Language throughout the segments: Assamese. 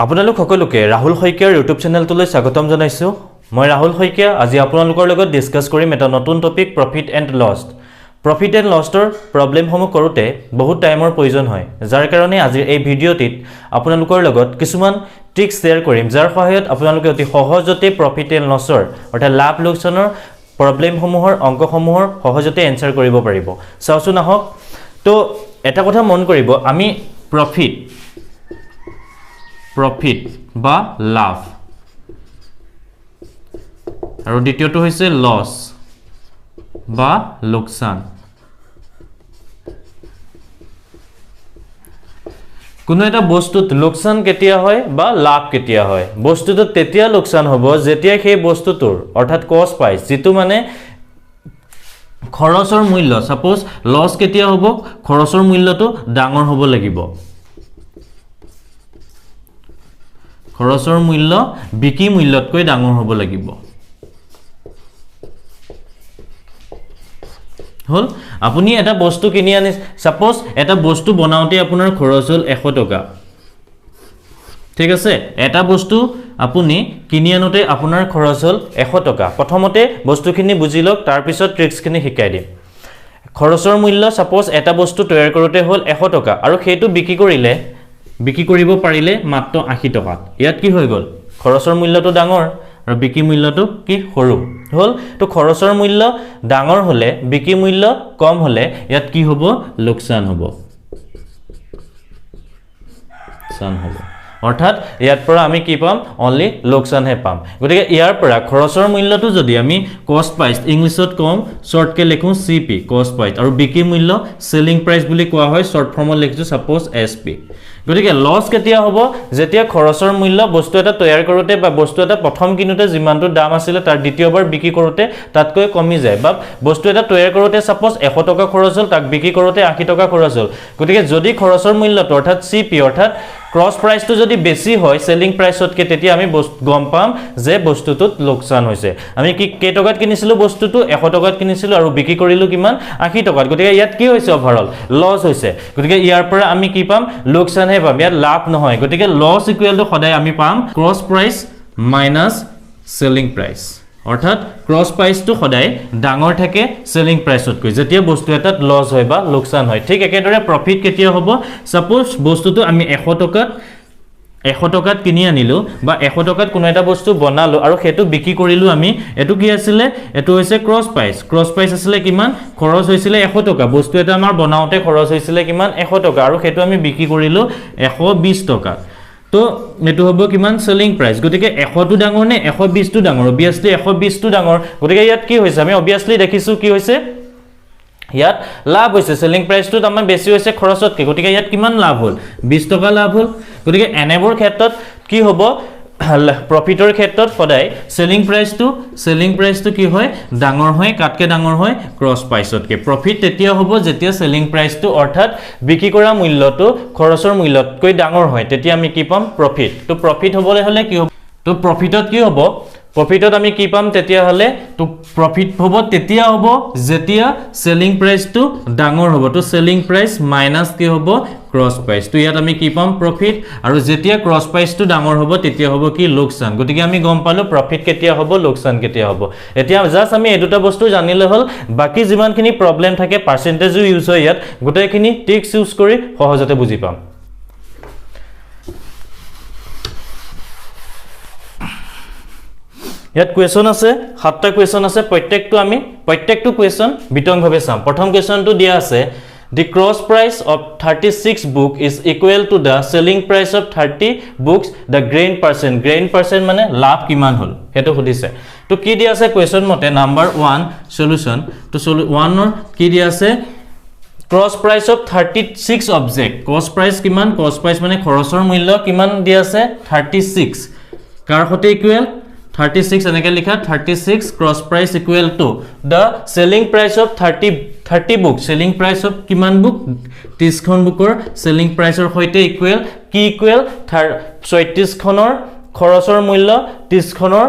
আপোনালোক সকলোকে ৰাহুল শইকীয়াৰ ইউটিউব চেনেলটোলৈ স্বাগতম জনাইছো মই ৰাহুল শইকীয়া আজি আপোনালোকৰ লগত ডিসকাস কৰিম এটা নতুন টপিক প্ৰফিট এণ্ড লছৰ প্ৰবলেমসমূহ কৰোতে বহুত টাইমৰ প্ৰয়োজন হয় যাৰ কাৰণে আজি এই ভিডিঅ'টিত আপোনালোকৰ লগত কিছুমান ট্ৰিক্স শেয়াৰ কৰিম যাৰ সহায়ত আপোনালোকে অতি সহজতে প্ৰফিট এণ্ড লছৰ অৰ্থাৎ লাভ লোকচানৰ প্ৰবলেমসমূহৰ অংকসমূহৰ সহজতে এনসাৰ কৰিব পাৰিব চাওচোন আহক তো এটা কথা মন কৰিব আমি প্ৰফিট বা লাভ আৰু দ্বিতীয়টো হৈছে লছ বা লোকসান কোনো এটা বস্তুত লোকসান কেতিয়া হয় বা লাভ কেতিয়া হয় বস্তুটো তেতিয়া লোকসান হ'ব যেতিয়া সেই বস্তুটোৰ অৰ্থাৎ কষ্ট প্ৰাইস যেটো মানে খৰচৰ মূল্য সাপোজ লছ কেতিয়া হ'ব খৰচৰ মূল্যটো ডাঙৰ হ'ব লাগিব খৰচৰ মূল্য বিকি মূল্যতকৈ ডাঙৰ হ'ব লাগিব হল আপুনি এটা বস্তু কিনি আনি সাপোজ এটা বস্তু বনাওতে আপোনাৰ খৰচ হল 100 টকা ঠিক আছে এটা বস্তু আপুনি কিনি আনোতে আপোনাৰ খৰচ হল 100 টকা প্ৰথমতে বস্তুখিনি বুজি লওক তাৰ পিছত ট্ৰিক্সখিনি শিকাই দিম খৰচৰ মূল্য সাপোজ এটা বস্তু তৈয়াৰ কৰোতে হল 100 টকা আৰু সেইটো বিক্ৰী কৰিব পাৰিলে মাত্ৰ 80 টকা ইয়াত কি হৈ গল খৰচৰ মূল্যটো ডাঙৰ আৰু বিক্ৰী মূল্যটো কি সৰু হল তো খৰচৰ মূল্য ডাঙৰ হলে বিক্ৰী মূল্য কম হলে ইয়াত কি হ'ব লোকসান হ'ব অৰ্থাৎ ইয়াৰ পৰা আমি কি পাম অনলি লোকসান হে পাম গতিকে ইয়াৰ পৰা খৰচৰ মূল্যটো যদি আমি কষ্ট প্ৰাইস ইংলিশত কম শৰ্টকে লিখো সিপি কষ্ট প্ৰাইস আৰু বিক্ৰী মূল্য সেলিং প্ৰাইস বুলি কোৱা হয় শৰ্ট ফৰ্মত লিখিছো সাপোজ এসপি গতিকে লস কেতিয়া হ'ব যেতিয়া খৰচৰ মূল্য বস্তু এটা তৈয়াৰ কৰোতে বা বস্তু এটা প্ৰথম কিনুতে যিমানটো দাম আছিল তাৰ দ্বিতীয়বাৰ বিক্ৰী কৰোতে তাতকৈ কমি যায় বা বস্তু এটা তৈয়াৰ কৰোতে সাপোজ 100 টকা খৰচ হ'ল তাক বিক্ৰী কৰোতে 80 টকা খৰচ হ'ল গতিকে যদি খৰচৰ মূল্যটো অৰ্থাৎ সিপি অৰ্থাৎ ক্ৰস প্ৰাইসটো যদি বেছি হয় সেলিং প্ৰাইসতকৈ তেতিয়া আমি গম পাম যে বস্তুটোত লোকসান হৈছে আমি কি কেই টকাত কিনিছিলো বস্তুটো 100 টকাত কিনিছিলো আৰু বিক্ৰী কৰিলো কিমান 80 টকাত গতিকে ইয়াত কি হৈছে ওভাৰঅল লস হৈছে গতিকে ইয়াৰ পৰা আমি কি পাম লোকসান হে পাম ইয়াত লাভ নহয় গতিকে লস ইকুৱেল টু সদায় আমি পাম cross price minus selling price অৰ্থাৎ ক্ৰস প্ৰাইসটো সদায় ডাঙৰ থাকে সেলিং প্ৰাইসতকৈ যেতিয়া বস্তু এটাত লস হয় বা লোকসান হয় ঠিক একেদৰে প্ৰফিট কেতিয়া হ'ব সাপোজ বস্তুটো আমি 100 টকাত কিনি আনিলো বা 100 টকাত কোনো এটা বস্তু বনালো আৰু হেতু বিক্ৰী কৰিলো আমি এটো কি আছিল এটো হৈছে ক্ৰস প্ৰাইস আছিল কিমান খৰচ হৈছিল 100 টকা বস্তু এটা আমাৰ বনাওতে খৰচ হৈছিল কিমান 100 টকা আৰু হেতু আমি বিক্ৰী কৰিলো 120 টকা তো এটো হ'ব কিমান সেলিং প্ৰাইস গতিকে 100 টো ডাঙৰ নে 120 টো ডাঙৰ অবিয়াসলি 120 টো ডাঙৰ গতিকে ইয়াত কি হৈছে আমি অবিয়াসলি দেখিছো কি হৈছে ইয়াত লাভ হৈছে সেলিং প্ৰাইসটো আমাৰ বেছি হৈছে খৰচতকৈ গতিকে ইয়াত কিমান লাভ হ'ল 20 টকা লাভ হ'ল গতিকে এনেবৰ ক্ষেত্ৰত কি হ'ব প্ৰফিটৰ ক্ষেত্ৰত সদায় সেলিং প্ৰাইসটো কি হয় ডাঙৰ হয় কাটকে ডাঙৰ হয় ক্ৰস প্ৰাইসতকৈ প্ৰফিট তেতিয়া হ'ব যেতিয়া সেলিং প্ৰাইসটো অৰ্থাৎ বিক্ৰী কৰা মূল্যটো খৰচৰ মূল্যতকৈ ডাঙৰ হয় তেতিয়া আমি কি পাম প্ৰফিট তো প্ৰফিট হ'বলৈ হলে কি হ'ব তো প্ৰফিটত কি হ'ব প্ৰফিটত আমি কি পাম তেতিয়া হলে তো প্ৰফিট হ'ব তেতিয়া হ'ব যেতিয়া সেলিং প্ৰাইসটো ডাঙৰ হ'ব তো সেলিং প্ৰাইস মাইনাস কি হ'ব ক্ৰস প্ৰাইস তো ইয়াত আমি কি পাম প্ৰফিট আৰু যেতিয়া ক্ৰস প্ৰাইসটো ডাঙৰ হ'ব তেতিয়া হ'ব কি লোকসান গতিকে আমি গম পালো প্ৰফিট কেতিয়া হ'ব লোকসান কেতিয়া হ'ব এতিয়া জাস্ট আমি এই দুটা বস্তু জানিলে হ'ল বাকি যিমানখিনি প্ৰবলেম থাকে পাৰ্সেন্টেজো ইউজ হয় ইয়াত গোটেইখিনি ট্ৰিক্স ইউজ কৰি সহজতে বুজি পাম ইয়াত কোৱেশ্চন আছে 7টা কোৱেশ্চন আছে প্ৰত্যেকটো কোৱেশ্চন বিতংভাৱে চাম প্ৰথম কোৱেশ্চনটো দিয়া আছে the cross price of 36 book is equal to the selling price of 30 books the grain percent মানে লাভ কিমান হল হেতু খুদিছে তো কি দিয়া আছে কোৱেশ্চন মতে নাম্বাৰ 1 সলিউশন তো 1 ৰ কি দিয়া আছে cross price of 36 object cost price কিমান cost price মানে খৰচৰ মূল্য কিমান দিয়া আছে 36 কাৰ হতে ইকুৱেল 36 এনেকে লিখা 36 cross price equal to the selling price of 30 book selling price of কিমান book 30 খন বুকৰ selling price ৰ হৈতে ইকুৱেল কি ইকুৱেল 36 খনৰ খৰচৰ মূল্য 30 খনৰ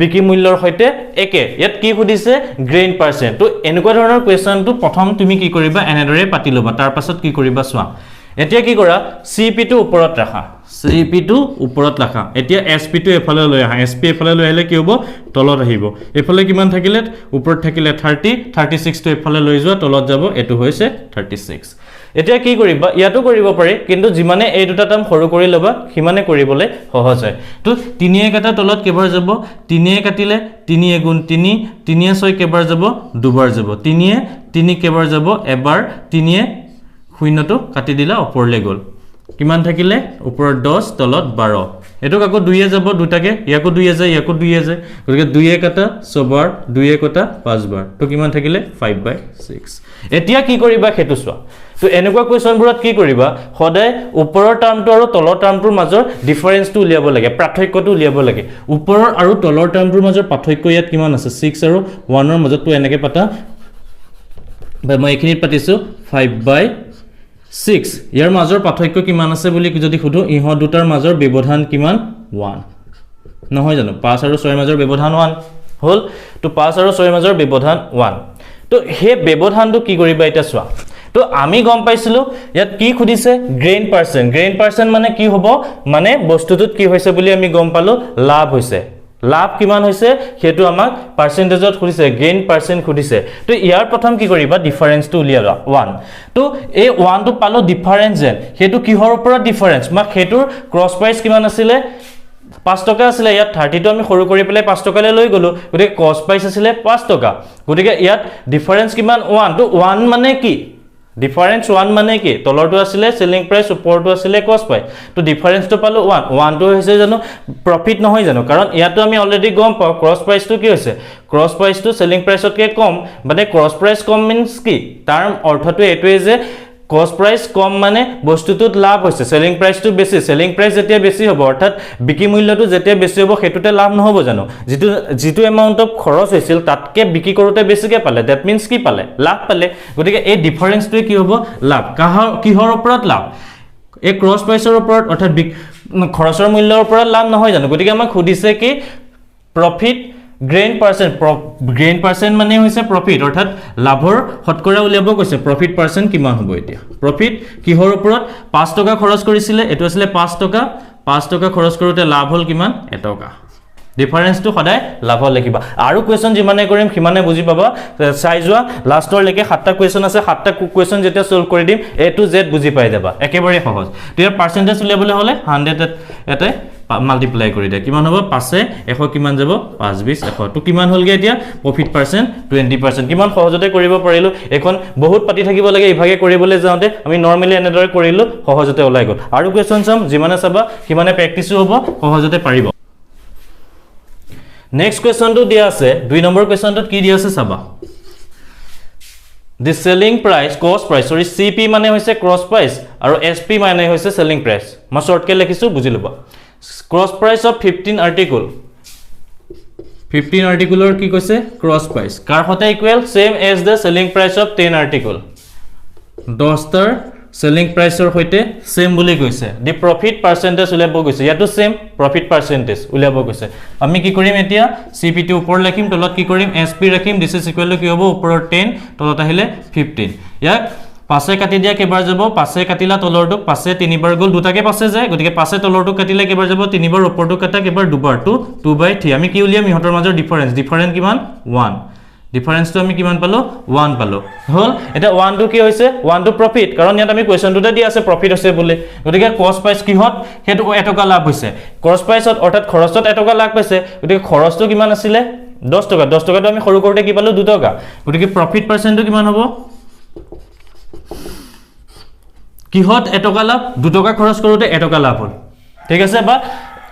বিক্ৰী মূল্যৰ হৈতে একে ইয়াত কি খুদিছে গ্ৰেইন পাৰ্সেন্ট তো এনেকুৱা ধৰণৰ কোৱেশ্চনটো প্ৰথম তুমি কি কৰিবা এনেদৰে পাতি লবা তাৰ পাছত কি কৰিবা সোৱা এতিয়া কি কৰা CP টো ওপৰত ৰাখা CP টো ওপৰত ৰাখা এতিয়া SP টো এফালে লৈ আহা SP এফালে লৈ আহিলে কি হ'ব তলত আহিব এফালে কিমান থাকিলে ওপৰত থাকিলে 30 36 টো এফালে লৈ যোৱা তলত যাব এটো হৈছে 36 এতিয়া কি কৰিবা ইয়াতো কৰিব পাৰি কিন্তু যিমানে এই দুটা টাৰ্ম সৰু কৰি লবা সিমানে কৰিবলৈ সহজ হয় তো 3 এ কাটা তলত কেবাৰ যাব 3 এ কাটিলে 3 এ গুণ 3 3 এ 6 কেবাৰ যাব দুবাৰ যাব 3 এ 3 কেবাৰ যাব এবাৰ 3 এ শূন্যটো কাটি দিলা ওপৰলে গল কিমান থাকিলে ওপৰত 10 তলত 12 এটোক আকৌ 2 এ যাব দুটাকে ইয়াকো 2 এ যায় ইয়াকো 2 এ যায় গতিকে 2 এ কাটা 6 বাৰ 2 এ কাটা 5 বাৰ তো কিমান থাকিলে 5/6 এতিয়া কি কৰিবা হেতু চোৱা তো এনেকুৱা কোৱেশ্চনবোৰত কি কৰিবা সদায় ওপৰৰ টাৰ্মটো আৰু তলৰ টাৰ্মটোৰ মাজৰ ডিফাৰেন্সটো উলিয়াব লাগে পাৰ্থক্যটো উলিয়াব লাগে ওপৰৰ আৰু তলৰ টাৰ্মটোৰ মাজৰ পাৰ্থক্য ইয়াত কিমান আছে 6 আৰু 1 ৰ মাজত তো এনেকে পাতা মই এখিনিত পাতিছো 5/6 ইয়াৰ মাজৰ পাৰ্থক্য কিমান আছে বুলি যদি খুদো ইহ দুটাৰ মাজৰ ব্যৱধান কিমান 1 নহয় জানো 5 আৰু 6 ৰ মাজৰ ব্যৱধান 1 হল তো 5 আৰু 6 ৰ মাজৰ ব্যৱধান 1 তো হে ব্যৱধানটো কি কৰিবা এটা চোৱা তো আমি গম পাইছিলো ইয়াত কি খুদিছে গ্ৰেইন পাৰ্সেন্ট মানে কি হ'ব মানে বস্তুটোত কি হৈছে বুলি আমি গম পালো লাভ হৈছে লাভ কিমান হৈছে হেতু আমাক পার্সেন্টেজত খুদিছে গেইন পার্সেন্ট খুদিছে তো ইয়াৰ প্ৰথম কি কৰিবা ডিফাৰেন্সটো উলিয়াবা 1 তো এই 1 টো পালো ডিফাৰেন্স যেন হেতু কিহৰ ওপৰত ডিফাৰেন্স মা হেতুৰ ক্ৰস প্ৰাইস কিমান আছিল 5 টকা আছিল ইয়াত 30 টো আমি সৰু কৰি পেলাই 5 টকালে লৈ গলো গতিকে ক্ৰস প্ৰাইস আছিল 5 টকা গতিকে ইয়াত ডিফাৰেন্স কিমান 1 তো 1 মানে কি ডিফাৰেন্স 1 মানে কি তলৰটো আছিল সেলিং প্ৰাইস ওপৰটো আছিল কস্ট প্ৰাইস তো ডিফাৰেন্সটো পালো 1 টো হৈছে জানো প্ৰফিট নহয় জানো কাৰণ ইয়াতো আমি অলৰেডি গম পাও ক্ৰস প্ৰাইসটো কি হৈছে ক্ৰস প্ৰাইসটো সেলিং প্ৰাইসতকৈ কম মানে ক্ৰস প্ৰাইস কম মিন্স কি তাৰ অৰ্থটো এটোৱে যে কস্ট প্ৰাইস কম মানে বস্তুটোত লাভ হৈছে সেলিং প্ৰাইসটো বেছি সেলিং প্ৰাইস যেতিয়া বেছি হ'ব অৰ্থাৎ বিক্ৰী মূল্যটো যেতিয়া বেছি হ'ব হেতুতে লাভ নহব জানো যেটো এমাউন্ট অফ খৰচ হৈছিল তাতকে বিক্ৰী কৰোতে বেছিকে পালে দ্যাট মিন্স কি পালে লাভ পালে গতিকে এই ডিফাৰেন্সটোৱে কি হ'ব লাভ কিহৰ ওপৰত লাভ এই ক্ৰস প্ৰাইসৰ ওপৰত অৰ্থাৎ খৰচৰ মূল্যৰ ওপৰত লাভ নহয় জানো গতিকে আমাক খুদিছে কি প্ৰফিট গ্ৰেইন পাৰ্সেন্ট মানে হৈছে প্ৰফিট অৰ্থাৎ লাভৰ শতকৰা উলিয়াব কৈছে প্ৰফিট পাৰ্সেন্ট কিমান হ'ব এতিয়া প্ৰফিট কিহৰ ওপৰত 5 টকা খৰচ কৰিছিলে এটো আছিল 5 টকা খৰচ কৰোতে লাভ হল কিমান 1 টকা ডিফাৰেন্সটো সদায় লাভ লিখিবা আৰু কোৱেশ্চন যিমানে কৰিম সিমানে বুজি পাবা চাই যোৱা লাষ্টৰ লৈকে 7টা কোৱেশ্চন আছে 7টা কোৱেশ্চন যেতিয়া সলভ কৰি দিম A to Z বুজি পাই যাবা একেবাৰে সহজ ইয়াৰ পাৰ্সেন্টেজ উলিয়াবলৈ হলে 100 এতে মাল্টিপ্লাই কৰি দে কিমান হ'ব 5 100 কিমান যাব 5 20 100 তো কিমান হলগে এতিয়া প্ৰফিট পাৰ্সেন্ট 20% কিমান সহজতে কৰিব পাৰিলো এখন বহুত পাতি থাকিব লাগে ইভাগে কৰিবলৈ যাওঁতে আমি নৰমালি এনেদৰে কৰিলো সহজতে ওলাই গল আৰু কোৱেশ্চন চাম যিমানে চাবা সিমানে প্ৰেক্টিসও হ'ব সহজতে পাৰিব নেক্সট কোৱেশ্চনটো দিয়া আছে 2 নম্বৰ কোৱেশ্চনটোত কি দিয়া আছে চাবা The selling price cost price sorry CP মানে হৈছে cross price আৰু SP মানে হৈছে selling price মই শর্টকে লিখিছো বুজি লবা cross price of 15 article or কি কৈছে cross price কাৰ হতে equal same as the selling price of 10 article 10 টাৰ selling price or হইতে same বুলি কৈছে the profit percentage উলিয়াব কৈছে ইয়াতো same profit percentage উলিয়াব কৈছে আমি কি কৰিম এতিয়া CP টো ওপৰ লিখিম তলত কি কৰিম SP ৰাখিম this is equal to কি হ'ব ওপৰৰ 10 তলত আহিলে 15 ইয়াক পাছে কাটি দিয়া কেবাৰ যাব পাছে কাটিলা তলৰটো পাছে তিনিবাৰ গল দুটাকে পাছে যায় গতিকে পাছে তলৰটো কাটিলে কেবাৰ যাব তিনিবাৰ ওপৰটো কাটা কেবাৰ দুবাৰ 2/3 আমি কি উলিয়াম ইহতৰ মাজৰ ডিফাৰেন্স কিমান 1 ডিফারেন্সটো আমি কিমান পালো 1 পালো হল এটা 1 টো কি হৈছে 1 টো প্ৰফিট কাৰণ ইয়াত আমি কোৱেশ্চনটোতে দি আছে প্ৰফিট আছে বুলি গতিকে কস্ট প্ৰাইস কিহত হেতু 1 টকা লাভ হৈছে কস্ট প্ৰাইসত অৰ্থাৎ খৰচত 1 টকা লাভ পাইছে গতিকে খৰচটো কিমান আছিল 10 টকাটো আমি সৰু কৰোতে কি পালো 2 টকা গতিকে প্ৰফিট পাৰ্সেন্টটো কিমান হ'ব কিহত 1 টকা লাভ 2 টকা খৰচ কৰোতে 1 টকা লাভ হল ঠিক আছে বা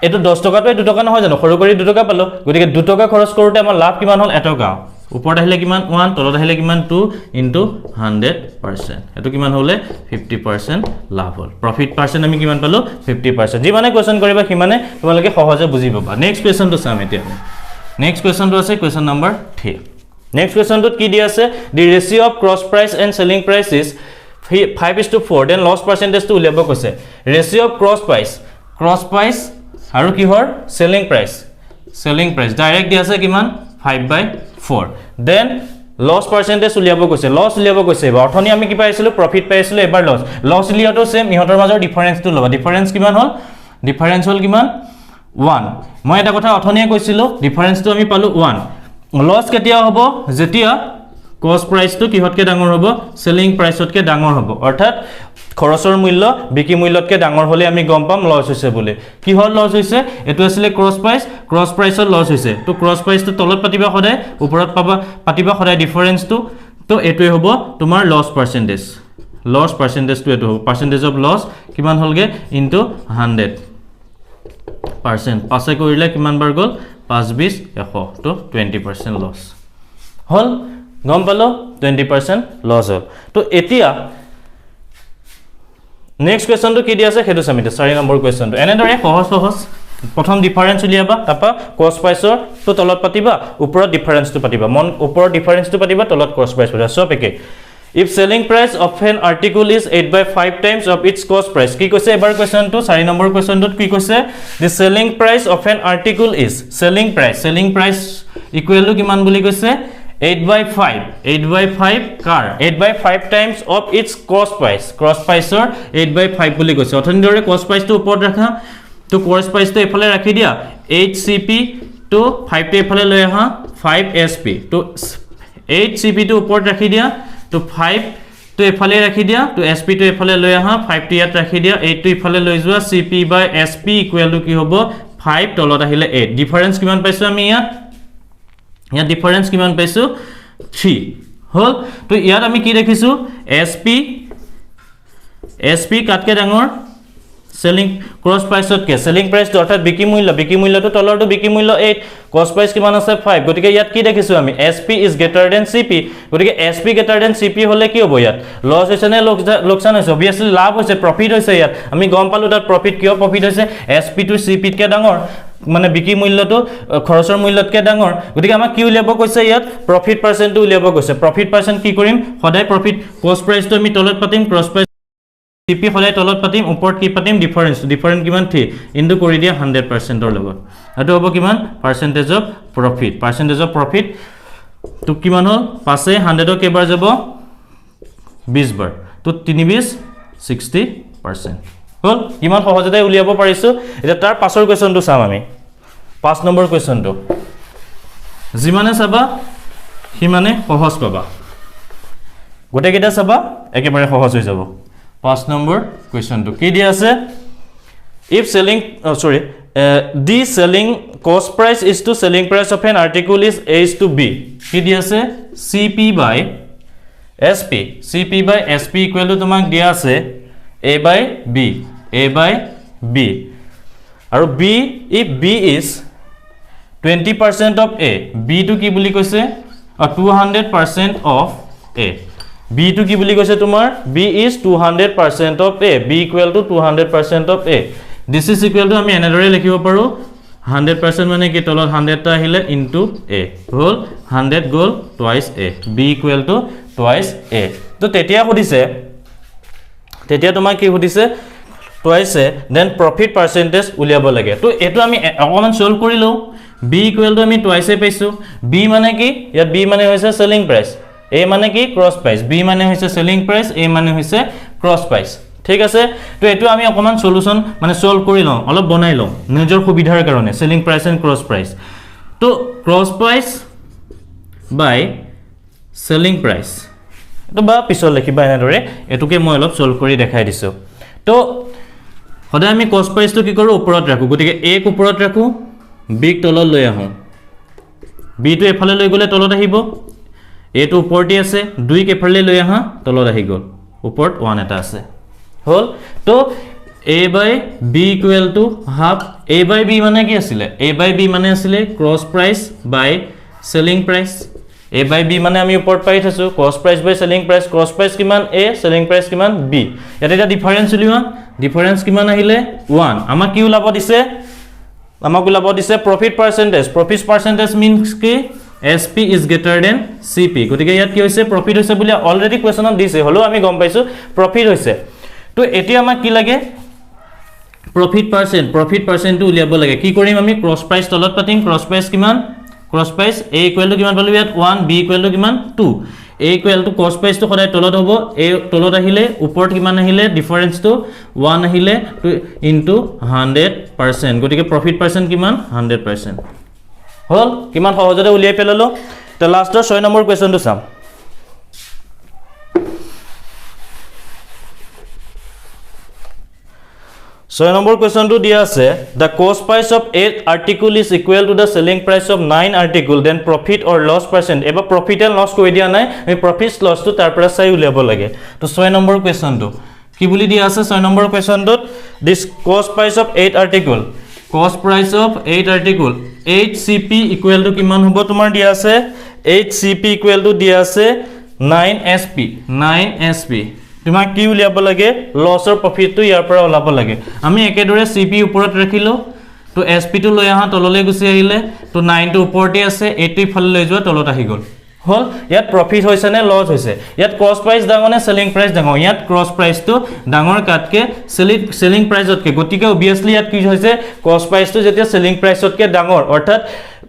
এটো 10 টকাটো 2 টকা নহয় জানো সৰু কৰি 2 টকা পালো গতিকে 2 টকা খৰচ কৰোতে আমাৰ লাভ কিমান হল 1 টকা ওপৰত আহিলে কিমান 1 তলত আহিলে কিমান 2 ইনটু 100% এটো কিমান হলে 50% লাভ হল প্ৰফিট পাৰ্সেন্ট আমি কিমান পালো 50% যি মানে কোৱেশ্চন কৰিবা কিমানে তোমালোকে সহজে বুজি পাবা নেক্সট কোৱেশ্চনটো চাম এতিয়া নেক্সট কোৱেশ্চনটো আছে কোৱেশ্চন নম্বৰ 3 নেক্সট কোৱেশ্চনটোত কি দি আছে the ratio of cross price and selling price is 5:4 then loss percentage to উলিয়াব কৈছে ratio of cross price আৰু কিহৰ selling price ডাইৰেক্ট দি আছে কিমান 5/4 then লছ পাৰ্চেন্টেজ উলিয়াব কৈছে লছ উলিয়াব কৈছে এবাৰ অথনি আমি কি পাইছিলো প্ৰফিট পাইছিলো এবাৰ লছ উলিয়াটো সেম ইহঁতৰ মাজৰ ডিফাৰেন্সটো লবা ডিফাৰেন্স কিমান হল ডিফাৰেন্স হল কিমান 1 মই এটা কথা অথনিয়ে কৈছিলো ডিফাৰেন্সটো আমি পালো 1 লছ কেতিয়া হ'ব যেতিয়া কস্ট প্ৰাইসটো কিহতকে ডাঙৰ হ'ব সেলিং প্ৰাইসতকে ডাঙৰ হ'ব অৰ্থাৎ খৰচৰ মূল্য বিক্ৰী মূল্যতকে ডাঙৰ হলে আমি গম পাম লছ হৈছে বুলি কি হল লছ হৈছে এটো আছিল ক্ৰছ প্ৰাইসৰ লছ হৈছে তো ক্ৰছ প্ৰাইসটো তলত পাতিবা সদায় ওপৰত পাতিবা সদায় ডিফাৰেন্সটো তো এটোই হ'ব তোমাৰ লছ পাৰ্চেন্টেজটো এটো হ'ব পাৰ্চেন্টেজ অফ লছ কিমান হলগে ইনটু 100% পাছে কৰিলে কিমান বাৰ গল 5 20 100 তো 20% লছ হল গম পালো 20% লছ হল তো এতিয়া নেক্সট কোৱেশ্চনটো কি দিয়া আছে হেতু সামিতে 4 নম্বৰ কোৱেশ্চনটো এনেদৰে সহজ প্ৰথম ডিফাৰেন্স উলিয়াবা তাপা কস্ট প্ৰাইসৰ তো তলত পাতিবা ওপৰত ডিফাৰেন্সটো পাতিবা মন ওপৰত ডিফাৰেন্সটো পাতিবা তলত কস্ট প্ৰাইস পাতিবা সব একে if selling price of an article is 8/5 times of its cost price কি কৈছে এবাৰ কোৱেশ্চনটো 4 নম্বৰ কোৱেশ্চনটোত কি কৈছে the selling price of an article is selling price equal to কিমান বুলি কৈছে 8/5 কাৰ 8/5 times of its cost price or 8/5 বুলি কৈছে অথনি দৰে cost price টো ওপৰত ৰাখা তো cost price টো এফালে ৰাখি দিয়া 8cp to 5 টো এফালে লৈ আহা 5sp তো 8cp টো ওপৰত ৰাখি দিয়া তো 5 তো এফালে ৰাখি দিয়া তো sp টো এফালে লৈ আহা 5 টো ইয়াত ৰাখি দিয়া 8 টো এফালে লৈ যোৱা cp by sp equal to কি হ'ব 5 তলত আহিলে 8 ডিফাৰেন্স কিমান পাইছো আমি ইয়াত ডিফাৰেন্স কিমান পাইছো 3 হল তো ইয়াত আমি কি দেখিছো sp কাটকে ডাঙৰ সেলিং ক্ৰছ প্ৰাইসতকে সেলিং প্ৰাইস অৰ্থাৎ বিক্ৰী মূল্যটো তলৰটো বিক্ৰী মূল্য 8 কস্ট প্ৰাইস কিমান আছে 5 গতিকে ইয়াত কি দেখিছো আমি sp is greater than cp গতিকে sp greater than cp হলে কি হ'ব ইয়াত লছ হৈছে নে লোকসান হৈছে অবিয়াসলি লাভ হৈছে প্ৰফিট হৈছে ইয়াত আমি গম পালো তাত প্ৰফিট কিয় প্ৰফিট হৈছে sp টু cp কে ডাঙৰ মানে বিক্ৰী মূল্যটো খৰচৰ মূল্যতকে ডাঙৰ গতিকে আমাক কি উলিয়াব কৈছে ইয়াত প্ৰফিট পাৰ্চেন্টটো উলিয়াব কৈছে প্ৰফিট পাৰ্চেন্ট কি কৰিম সদায় প্ৰফিট কস্ট প্ৰাইসটো আমি তলত পাতিম ক্ৰছ প্ৰাইস cp হলে তলত পাতিম ওপৰত কি পাতিম ডিফাৰেন্স কিমান 3 ইনটু কৰি দিয়া 100% ৰ লগত এটো হ'ব কিমান পাৰ্চেন্টেজ অফ প্ৰফিট তো কিমান হল পাছে 100 কেবাৰ যাব 20 বাৰ তো 3 20 60% হল কিমান সহজতে উলিয়াব পাৰিছো এটা তাৰ পাছৰ কোৱেশ্চনটো চাম আমি 5 নম্বৰ কোৱেশ্চনটো জিমানে চাবা হিমানে সহজ পাবা গোটে কেটা চাবা একেবাৰে সহজ হৈ যাব 5 নম্বৰ কোৱেশ্চনটো কি দিয়া আছে if selling the selling cost price is to selling price of an article is a is to b কি দিয়া আছে cp by sp equal to তোমাক দিয়া আছে a by b আৰু b if b is 20% of a b to কি বুলি কৈছে 200% of a b to কি বুলি কৈছে তোমাৰ b is 200% of a b equal to 200% of a this is equal to আমি এনেদৰে লিখিব পাৰো 100% মানে কি তলত 100 টা আহিলে into a hall 100 goal twice a b equal to twice a তো তেতিয়া তোমাক কি সুধিছে twice a then profit percentage উলিয়াব লাগে তো এটো আমি অকমান সলভ কৰি লও b equal to আমি twice a পাইছো b মানে কি ইয়াত b মানে হৈছে selling price a মানে কি ক্ৰছ প্ৰাইস b মানে হৈছে সেলিং প্ৰাইস a মানে হৈছে ক্ৰছ প্ৰাইস ঠিক আছে তো এটো আমি অকমান সলিউশন মানে সলভ কৰি লও অলপ বনাই লও নিজৰ সুবিধাৰ কাৰণে selling price and cross price তো cross price by selling price তো বা পিছৰ লিখিবা এনেদৰে এটোকে মই অলপ সলভ কৰি দেখাই দিছো তো সদায় আমি কস্ট প্ৰাইসটো কি কৰো ওপৰত ৰাখো গতিকে a ক ওপৰত ৰাখো b ক তলত লৈ আহো b টো এফালে লৈ গলে তলত আহিব a টো ওপৰতে আছে 2 কে এফালে লৈ আহা তলত আহি গল ওপৰত 1 এটা আছে হল তো a by b equal to half a by b মানে কি আছিল a by b মানে আছিল cross price by selling price a by b মানে আমি ওপৰত পাই থৈছো cost price by selling price cross price কিমান a সেলিং প্ৰাইস কিমান b ইয়াত এটা ডিফাৰেন্স উলিওৱা ডিফাৰেন্স কিমান আহিলে 1 আমাক কি উলাব দিছে প্ৰফিট পাৰ্চেন্টেজ means কি sp is greater than cp গতিকে ইয়াত কি হৈছে প্ৰফিট হৈছে বুলি অলৰেডি কোৱেশ্চনত দিছে হলো আমি গম পাইছো প্ৰফিট হৈছে তো এতিয়া আমাক কি লাগে প্ৰফিট পাৰ্চেন্ট টো উলিয়াব লাগে কি কৰিম আমি ক্ৰছ প্ৰাইস তলত পাতিম ক্ৰছ প্ৰাইস কিমান cross price a equal to কিমান পালো ইয়াত 1 b ইকুৱেল টু কিমান 2 a ইকুৱেল টু কষ্ট প্ৰাইচটো সদায় তলত হ'ব a তলত আহিলে ওপৰত কিমান আহিলে ডিফাৰেন্সটো 1 আহিলে ইনটু 100% গতিকে প্ৰফিট পাৰ্চেন্ট কিমান 100% হল কিমান সহজতে উলিয়াই পেলালো তে লাষ্টৰ 6 নম্বৰ কোৱেশ্চনটো চাম 6 number question to dia ase the cost price of 8 article is equal to the selling price of 9 article then profit or loss percent eba profit and loss koi dia nai me profit loss to tar pora sai ulebo lage to 6 number question to ki boli dia ase 6 number question to this cost price of 8 article cost price of 8 article 8 cp equal to kiman hobo tomar dia ase 8 cp equal to dia ase 9 sp তোমাক কি উলিয়াব লাগে লস অর প্রফিট তো ইয়াৰ পৰা ওলাব লাগে আমি একেদৰে সিপি ওপৰত ৰাখিলো তো এসপি টো লৈ আহা তললৈ গুছি আহিলে তো 9 টো ওপৰতে আছে 80 ফাল লৈ যোৱা তলত আহি গল হল ইয়াত প্ৰফিট হৈছে নে লস হৈছে ইয়াত কষ্ট প্ৰাইস ডাঙৰ নে সেলিং প্ৰাইস ডাঙৰ ইয়াত ক্ৰছ প্ৰাইস তো ডাঙৰ কাটকে সেলিং প্ৰাইসতকে গতিকে অবিয়াসলি ইয়াত কি হৈছে কষ্ট প্ৰাইস তো যেতিয়া সেলিং প্ৰাইসতকে ডাঙৰ অৰ্থাৎ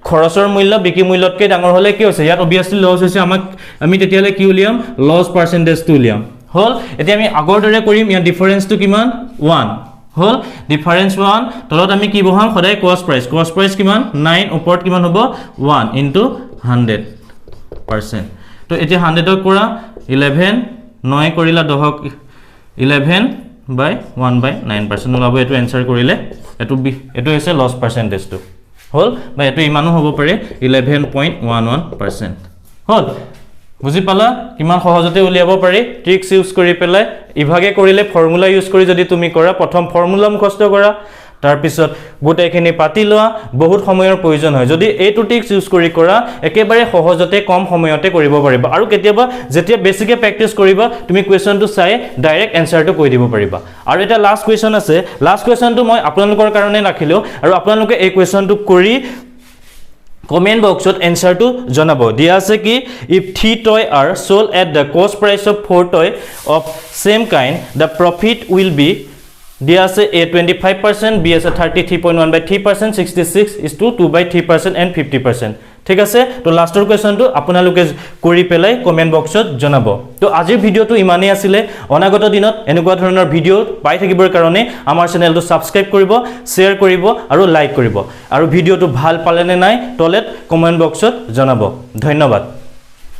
খৰচৰ মূল্য বিক্ৰী মূল্যতকে ডাঙৰ হলে কি হৈছে ইয়াত অবিয়াসলি লস হৈছে আমাক আমি তেতিয়ালে কি উলিয়াম লস পার্সেন্টেজ টো উলিয়াম হল এতিয়া আমি আগৰ দৰে কৰিম ইয়াৰ ডিফাৰেন্স টো কিমান 1 হল ডিফাৰেন্স 1 তলত আমি কি বহাম সদায় কষ্ট প্ৰাইস কিমান 9 ওপৰত কিমান হ'ব 1 ইনটু 100% তো এতিয়া 100 ৰ পৰা 11 9 কৰিলা 10 11 by 1 by 9% ওলাব এটো আনসাৰ কৰিলে এটো হৈছে লস পাৰ্সেন্টেজ টো হল বা এটো ইমানো হ'ব পাৰে 11.11% হল বুজি পালা কিমান সহজতে উলিয়াব পাৰি ট্ৰিক্স ইউজ কৰি পেলাই ইভাগে কৰিলে ফৰ্মুলা ইউজ কৰি যদি তুমি কৰা প্ৰথম ফৰ্মুলা মুখস্থ কৰা তাৰ পিছত গোটেইখিনি পাতি লোৱা বহুত সময়ৰ প্ৰয়োজন হয় যদি এইটো ট্ৰিক্স ইউজ কৰি কৰা একেবাৰে সহজতে কম সময়তে কৰিব পাৰিবা আৰু কেতিয়াবা যেতিয়া বেছিকে প্ৰেক্টিস কৰিবা তুমি কোৱেশ্চনটো চাই ডাইৰেক্ট এনসাৰটো কৈ দিব পাৰিবা আৰু এটা লাষ্ট কোৱেশ্চন আছে লাষ্ট কোৱেশ্চনটো মই আপোনালোকৰ কাৰণে ৰাখিলো আৰু আপোনালোকে এই কোৱেশ্চনটো কৰি comment box ot answer to janabo dia ase ki if 3 toy are sold at the cost price of 4 toy of same kind the profit will be dia ase a 25% b ase 33.1 by 3% 66 is to 2 by 3% and 50% ঠিক আছে তো লাষ্টৰ কোৱেশ্চনটো আপোনালোকে কৰি পেলাই কমেন্ট বক্সত জনাবো তো আজিৰ ভিডিওটো ইমানে আছিল অনাগত দিনত এনেকুৱা ধৰণৰ ভিডিও পাই থাকিবৰ কাৰণে আমাৰ চেনেলটো সাবস্ক্ৰাইব কৰিব শেয়াৰ কৰিব আৰু লাইক কৰিব আৰু ভিডিওটো ভাল পালে নে নাই তলত কমেন্ট বক্সত জনাবো ধন্যবাদ